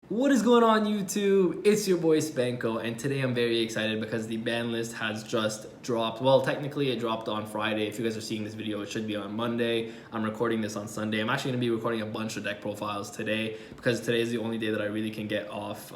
What is going on YouTube? It's your boy Spanko, and today I'm very excited because the ban list has just dropped. Well, technically it dropped on Friday. If you guys are seeing this video, it should be on Monday. I'm recording this on Sunday. I'm actually going to be recording a bunch of deck profiles today because today is the only day that I really can get off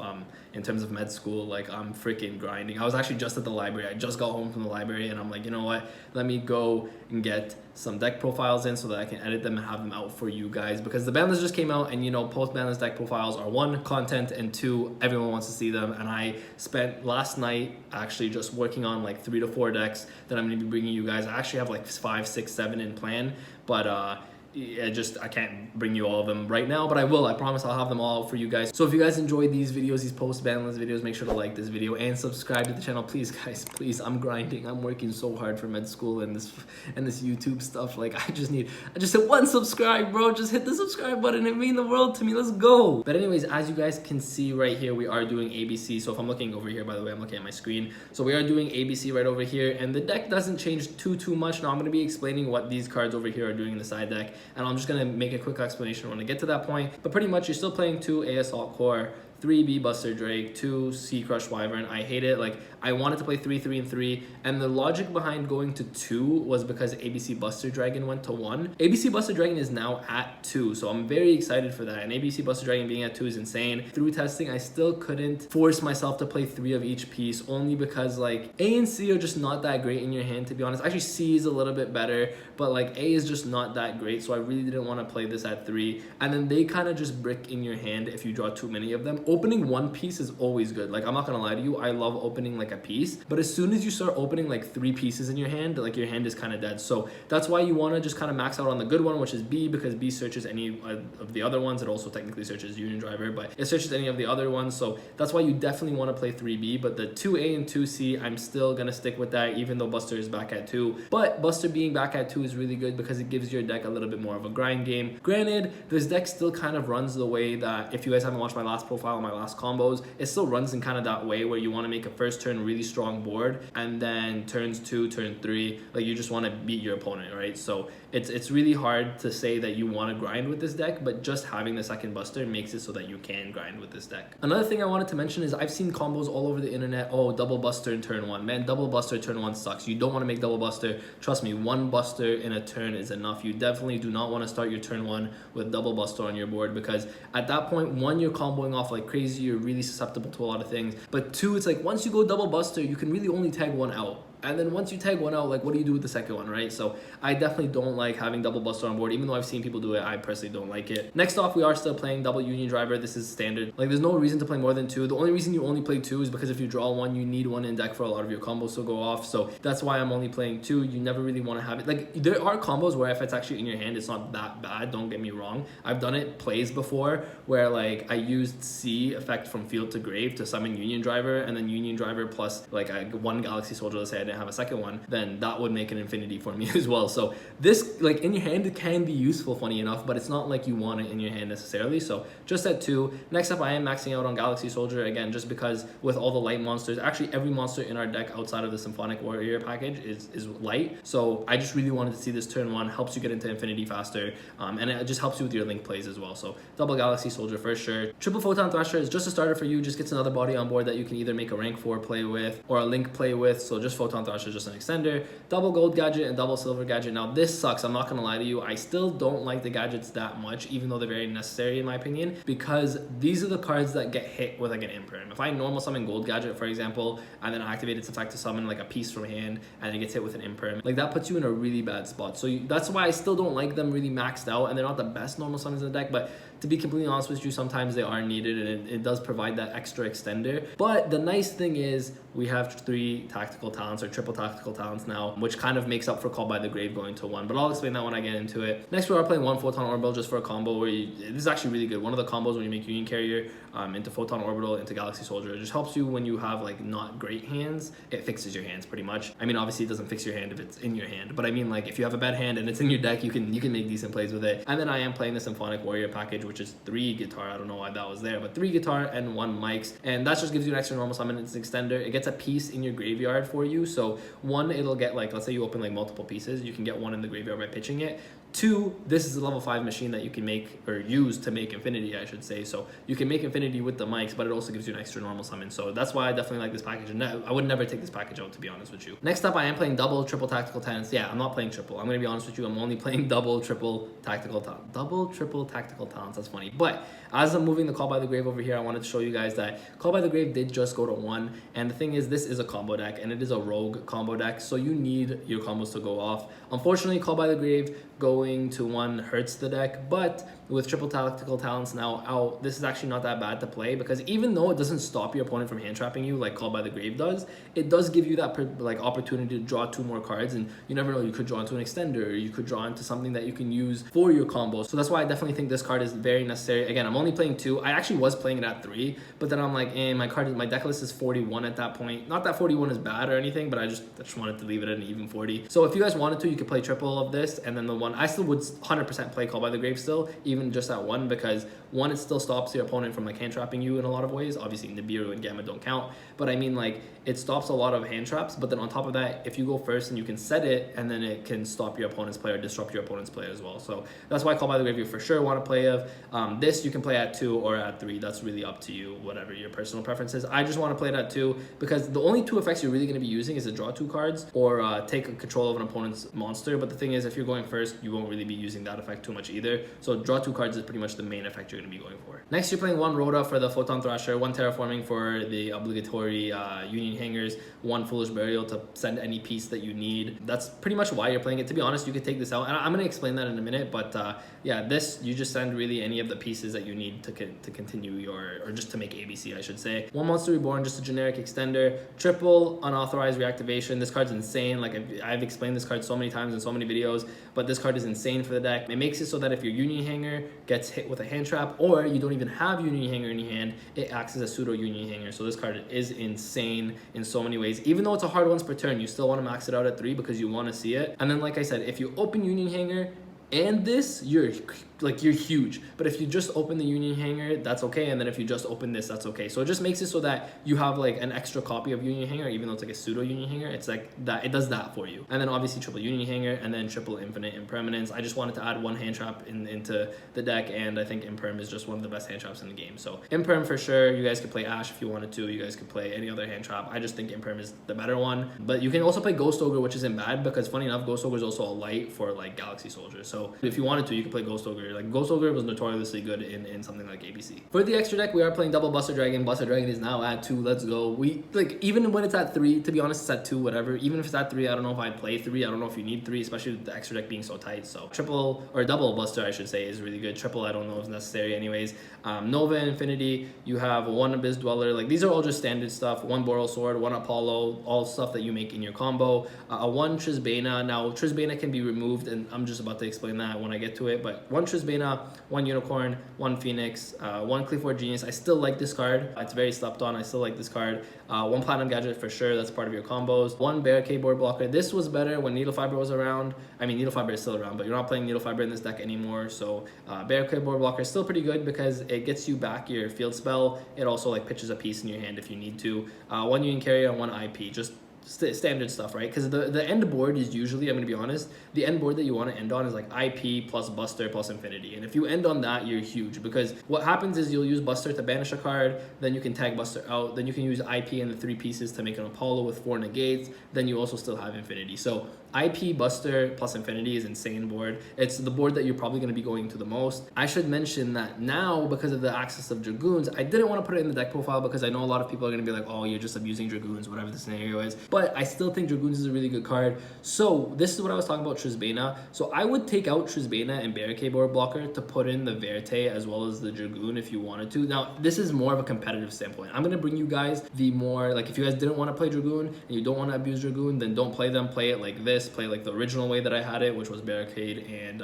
in terms of med school. Like, I'm freaking grinding. I was actually just at the library. I just got home from the library and I'm like, you know what? Let me go and get some deck profiles in so that I can edit them and have them out for you guys, because the ban list just came out, and you know, post ban list deck profiles are one, content, and two, everyone wants to see them. And I spent last night actually just working on like 3 to 4 decks that I'm going to be bringing you guys. I actually have like 5, 6, 7 in plan, but I can't bring you all of them right now, but I will. I promise I'll have them all for you guys. So if you guys enjoyed these videos, these post ban list videos, make sure to like this video and subscribe to the channel, please guys, please. I'm grinding. I'm working so hard for med school and this YouTube stuff. Like, I just hit 1 subscribe, bro. Just hit the subscribe button. It means the world to me. Let's go. But anyways, as you guys can see right here, we are doing ABC. So if I'm looking over here, by the way, I'm looking at my screen. So we are doing ABC right over here, and the deck doesn't change too much. Now I'm going to be explaining what these cards over here are doing in the side deck, and I'm just going to make a quick explanation when I get to that point. But pretty much you're still playing 2 A Assault Core, 3 B Buster Drake, 2 C Crush Wyvern. I hate it. Like, I wanted to play 3, 3, and 3, and the logic behind going to 2 was because ABC Buster Dragon went to 1. ABC Buster Dragon is now at 2, so I'm very excited for that. And ABC Buster Dragon being at 2 is insane. Through testing, I still couldn't force myself to play 3 of each piece, only because like A and C are just not that great in your hand, to be honest. Actually, C is a little bit better, but like A is just not that great, so I really didn't want to play this at 3. And then they kind of just brick in your hand if you draw too many of them. Opening 1 piece is always good. Like, I'm not gonna lie to you, I love opening like a piece, but as soon as you start opening like 3 pieces in your hand, like, your hand is kind of dead. So that's why you want to just kind of max out on the good one, which is B, because B searches any of the other ones. It also technically searches Union Driver, but it searches any of the other ones. So that's why you definitely want to play 3B. But the 2A and 2C, I'm still gonna stick with that, even though Buster is back at 2. But Buster being back at 2 is really good because it gives your deck a little bit more of a grind game. Granted, this deck still kind of runs the way that, if you guys haven't watched my last profile, my last combos, it still runs in kind of that way where you want to make a first turn really strong board, and then turns 2, turn 3, like, you just want to beat your opponent, right? So it's really hard to say that you want to grind with this deck, but just having the second Buster makes it so that you can grind with this deck. Another thing I wanted to mention is I've seen combos all over the internet. Oh, double Buster in turn 1. Man, double Buster turn 1 sucks. You don't want to make double Buster. Trust me, 1 Buster in a turn is enough. You definitely do not want to start your turn 1 with double Buster on your board, because at that point, 1, you're comboing off like crazy. You're really susceptible to a lot of things. But 2, it's like, once you go double Buster, you can really only tag 1 out. And then once you tag 1 out, like, what do you do with the second one, right? So I definitely don't like having double Buster on board. Even though I've seen people do it, I personally don't like it. Next off, we are still playing double Union Driver. This is standard. Like, there's no reason to play more than 2. The only reason you only play 2 is because if you draw 1, you need 1 in deck for a lot of your combos to go off. So that's why I'm only playing 2. You never really want to have it. Like, there are combos where if it's actually in your hand, it's not that bad. Don't get me wrong. I've done it plays before where, like, I used C effect from field to grave to summon Union Driver, and then Union Driver plus like 1 Galaxy Soldier. Let's say I didn't have a second one, then that would make an infinity for me as well. So this, like, in your hand, it can be useful, funny enough, but it's not like you want it in your hand necessarily. So just at 2. Next up, I am maxing out on Galaxy Soldier again, just because with all the light monsters, actually every monster in our deck outside of the Symphonic Warrior package is light. So I just really wanted to see this turn 1. Helps you get into infinity faster, and it just helps you with your link plays as well. So double Galaxy Soldier for sure. Triple Photon Thrasher is just a starter for you. Just gets another body on board that you can either make a rank 4 play with or a link play with. So just Photon Thrasher is just an extender. Double gold gadget and double silver gadget. Now this sucks, I'm not gonna lie to you. I still don't like the gadgets that much, even though they're very necessary in my opinion, because these are the cards that get hit with like an imperm. If I normal summon gold gadget, for example, and then activate its effect to summon like a piece from hand, and it gets hit with an imperm, like, that puts you in a really bad spot. So that's why I still don't like them really maxed out, and they're not the best normal summons in the deck, but to be completely honest with you, sometimes they are needed, and it does provide that extra extender. But the nice thing is we have 3 tactical talents, or triple tactical talents now, which kind of makes up for Call by the Grave going to 1, but I'll explain that when I get into it. Next, we are playing 1 Photon Orbital just for a combo where this is actually really good. One of the combos when you make Union Carrier into Photon Orbital into Galaxy Soldier, it just helps you when you have like not great hands. It fixes your hands pretty much. I mean, obviously it doesn't fix your hand if it's in your hand, but I mean, like, if you have a bad hand and it's in your deck, you can make decent plays with it. And then I am playing the Symphonic Warrior package, which is 3 guitar. I don't know why that was there, but 3 guitar and 1 mics, and that just gives you an extra normal summon. It's an extender. It gets a piece in your graveyard for you. So 1, it'll get, like, let's say you open like multiple pieces, you can get 1 in the graveyard by pitching it. 2, this is a level 5 machine that you can make, or use to make Infinity, I should say. So you can make Infinity with the mics, but it also gives you an extra normal summon. So that's why I definitely like this package, and I would never take this package out, to be honest with you. Next up, I am playing double, triple Tactical Titans. Yeah, I'm not playing triple. I'm going to be honest with you. I'm only playing double, triple Tactical Talents. Double, triple Tactical Talents. That's funny. But as I'm moving the Call by the Grave over here, I wanted to show you guys that Call by the Grave did just go to 1. And the thing is, this is a combo deck, and it is a rogue combo deck. So you need your combos to go off. Unfortunately, Call by the Grave going to 1 hurts the deck, but with triple Tactical Talents now out, this is actually not that bad to play, because even though it doesn't stop your opponent from hand trapping you like Call by the Grave does, it does give you that opportunity to draw 2 more cards, and you never know, you could draw into an extender, or you could draw into something that you can use for your combos. So that's why I definitely think this card is very necessary. Again, I'm only playing 2. I actually was playing it at 3, but then I'm like, my deck list is 41 at that point. Not that 41 is bad or anything, but I just wanted to leave it at an even 40. So if you guys wanted to, you could play triple of this, and then the 1, I still would 100% play Call by the Grave still, even just at 1, because 1, it still stops your opponent from like hand trapping you in a lot of ways. Obviously Nibiru and Gamma don't count, but I mean, like, it stops a lot of hand traps. But then on top of that, if you go first and you can set it, and then it can stop your opponent's play or disrupt your opponent's play as well. So that's why Call by the Grave you for sure want to play of. This you can play at 2 or at 3. That's really up to you, whatever your personal preference is. I just want to play it at 2 because the only 2 effects you're really going to be using is to draw 2 cards or take control of an opponent's monster. But the thing is, if you're going first, you won't really be using that effect too much either. So draw 2 cards is pretty much the main effect you're going to be going for. Next, you're playing 1 Rhoda for the Photon Thrasher, 1 Terraforming for the obligatory Union Hangers, 1 Foolish Burial to send any piece that you need. That's pretty much why you're playing it. To be honest, you could take this out, and I'm going to explain that in a minute, but yeah, this, you just send really any of the pieces that you need to continue your, or just to make ABC, I should say. 1 Monster Reborn, just a generic extender. Triple Unauthorized Reactivation. This card's insane. Like, I've explained this card so many times in so many videos, but this card is insane for the deck. It makes it so that if your Union Hanger gets hit with a hand trap, or you don't even have Union Hanger in your hand, it acts as a pseudo Union Hanger. So this card is insane in so many ways. Even though it's a hard once per turn, you still want to max it out at 3 because you want to see it. And then, like I said, if you open Union Hanger and this, you're huge. But if you just open the Union Hanger, that's okay, and then if you just open this, that's okay. So it just makes it so that you have like an extra copy of Union Hanger, even though it's like a pseudo Union Hanger. It's like that, it does that for you. And then obviously triple Union Hanger, and then triple Infinite Impermanence. I just wanted to add 1 hand trap into the deck, and I think Imperm is just one of the best hand traps in the game. So Imperm for sure. You guys could play Ash if you wanted to. You guys could play any other hand trap. I just think Imperm is the better one. But you can also play Ghost Ogre, which isn't bad, because funny enough, Ghost Ogre is also a light for like Galaxy Soldier. So if you wanted to, you could play Ghost Ogre. Like, Ghost Ogre was notoriously good in something like ABC. For the extra deck, we are playing double Buster Dragon. Buster Dragon is now at 2. Let's go. We, like, even when it's at 3, to be honest, it's at 2, whatever. Even if it's at 3, I don't know if I'd play 3. I don't know if you need 3, especially with the extra deck being so tight. So triple, or double Buster, I should say, is really good. Triple, I don't know if necessary anyways. Nova Infinity, you have 1 Abyss Dweller. Like, these are all just standard stuff. 1 Boral Sword, 1 Apollo, all stuff that you make in your combo. 1 Trisbana. Now, Trisbana can be removed, and I'm just about to explain that when I get to it. But 1 Trisbana, 1 Unicorn, 1 Phoenix, 1 Clifford Genius. I still like this card. It's very slept on. I still like this card. 1 Platinum Gadget for sure. That's part of your combos. 1 Barricade Board Blocker. This was better when Needle Fiber was around. I mean, Needle Fiber is still around, but you're not playing Needle Fiber in this deck anymore. So Barricade Board Blocker is still pretty good because it gets you back your field spell. It also like pitches a piece in your hand if you need to. 1 Union Carrier and 1 IP. Just standard stuff, right? Because the end board is usually, I'm going to be honest, the end board that you want to end on is like IP plus Buster plus Infinity. And if you end on that, you're huge, because what happens is you'll use Buster to banish a card, then you can tag Buster out, then you can use IP and the 3 pieces to make an Apollo with 4 negates, then you also still have Infinity. So IP, Buster plus Infinity is insane board. It's the board that you're probably going to be going to the most. I should mention that now, because of the access of Dragoons, I didn't want to put it in the deck profile because I know a lot of people are going to be like, oh, you're just abusing Dragoons, whatever the scenario is. But I still think Dragoons is a really good card. So this is what I was talking about, Trisbana. So I would take out Trisbana and Barricade Board Blocker to put in the Verte as well as the Dragoon if you wanted to. Now, this is more of a competitive standpoint. I'm going to bring you guys the more, like, if you guys didn't want to play Dragoon and you don't want to abuse Dragoon, then don't play them. Play it like this. Play like the original way that I had it, which was Barricade and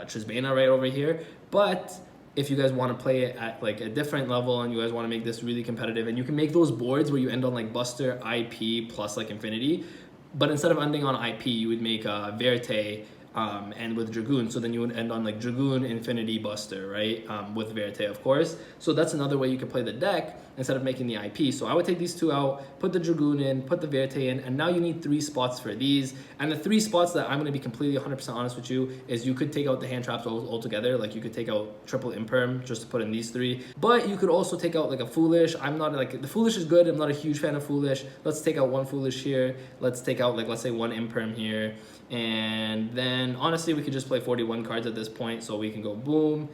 Trisbana right over here. But if you guys want to play it at like a different level and you guys want to make this really competitive, and you can make those boards where you end on like Buster, IP plus like Infinity, but instead of ending on IP, you would make Verte, and with Dragoon. So then you would end on like Dragoon, Infinity, Buster, right? With Verte, of course. So that's another way you could play the deck instead of making the IP. So I would take these two out, put the Dragoon in, put the Verte in, and now you need 3 spots for these. And the 3 spots that I'm going to be completely 100% honest with you is you could take out the hand traps altogether. Like you could take out triple imperm just to put in these 3. But you could also take out like a Foolish. I'm not like, the Foolish is good. I'm not a huge fan of Foolish. Let's take out 1 Foolish here. Let's take out like, let's say 1 imperm here. And then honestly, we could just play 41 cards at this point. So we can go boom,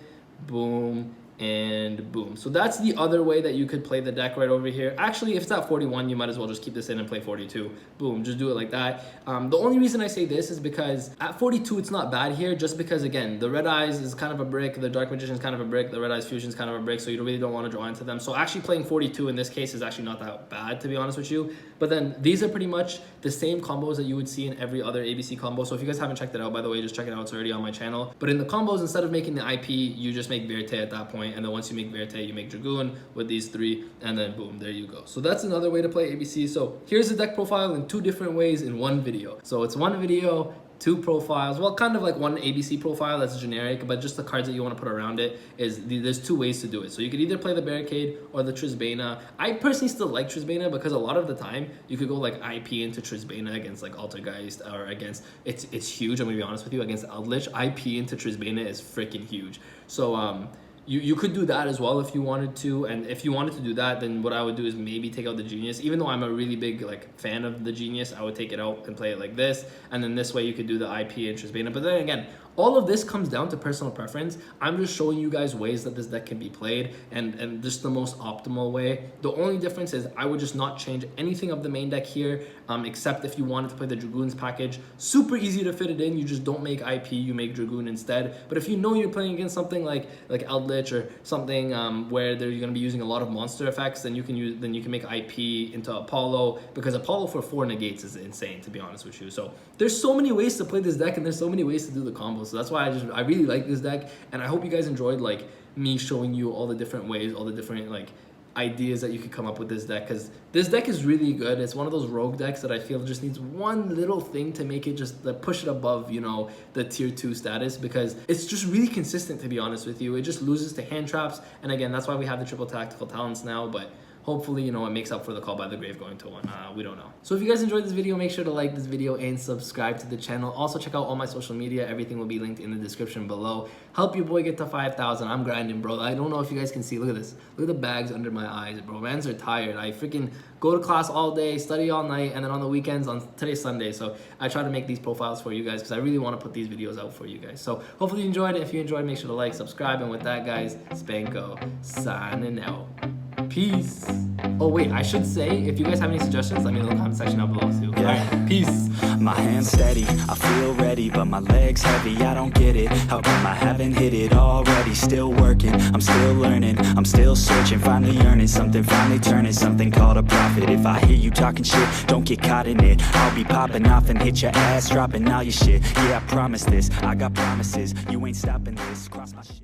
boom, and boom. So that's the other way that you could play the deck right over here. Actually, if it's at 41, you might as well just keep this in and play 42. Boom, just do it like that. The only reason I say this is because at 42, it's not bad here, just because, again, the Red Eyes is kind of a brick, the Dark Magician is kind of a brick, the Red Eyes Fusion is kind of a brick, so you really don't want to draw into them. So actually playing 42 in this case is actually not that bad, to be honest with you. But then these are pretty much the same combos that you would see in every other ABC combo. So if you guys haven't checked it out, by the way, just check it out. It's already on my channel. But in the combos, instead of making the IP, you just make Verte at that point. And then once you make Verte, you make Dragoon with these 3, and then boom, there you go. So that's another way to play ABC. So here's the deck profile in 2 different ways in 1 video. So it's 1 video, 2 profiles. Well, kind of like 1 ABC profile that's generic, but just the cards that you want to put around it is there's 2 ways to do it. So you could either play the Barricade or the Trisbana. I personally still like Trisbana because a lot of the time you could go like IP into Trisbana against like Altergeist or against, it's huge. I'm gonna be honest with you, against Eldritch, IP into Trisbana is freaking huge. So you could do that as well if you wanted to, and if you wanted to do that, then what I would do is maybe take out the Genius. Even though I'm a really big like fan of the Genius, I would take it out and play it like this, and then this way you could do the IP and Trisbana. But then again, all of this comes down to personal preference. I'm just showing you guys ways that this deck can be played and just the most optimal way. The only difference is I would just not change anything of the main deck here, except if you wanted to play the Dragoons package. Super easy to fit it in. You just don't make IP, you make Dragoon instead. But if you know you're playing against something like Eldritch or something where you're going to be using a lot of monster effects, then you can make IP into Apollo, because Apollo for 4 negates is insane, to be honest with you. So there's so many ways to play this deck, and there's so many ways to do the combos. So that's why I really like this deck, and I hope you guys enjoyed like me showing you all the different ways, all the different like ideas that you could come up with this deck, because this deck is really good. It's one of those rogue decks that I feel just needs one little thing to make it just push it above, you know, the tier 2 status, because it's just really consistent, to be honest with you. It just loses to hand traps, and again, that's why we have the triple tactical talents now. But hopefully, you know, it makes up for the Call by the Grave going to 1. We don't know. So if you guys enjoyed this video, make sure to like this video and subscribe to the channel. Also, check out all my social media. Everything will be linked in the description below. Help your boy get to 5,000. I'm grinding, bro. I don't know if you guys can see. Look at this. Look at the bags under my eyes, bro. Mans are tired. I freaking go to class all day, study all night, and then on the weekends, today's Sunday, so I try to make these profiles for you guys because I really want to put these videos out for you guys. So hopefully you enjoyed it. If you enjoyed, make sure to like, subscribe, and with that, guys, Spanko signing out. Peace. Oh wait, I should say, if you guys have any suggestions, let me know in the comment section down below too. Yeah. Alright, peace. My hands steady, I feel ready, but my legs heavy, I don't get it. How come I haven't hit it already? Still working, I'm still learning, I'm still searching, finally earning something, finally turning something called a profit. If I hear you talking shit, don't get caught in it. I'll be popping off and hit your ass, dropping all your shit. Yeah, I promise this, I got promises, you ain't stopping this. Cross my shit.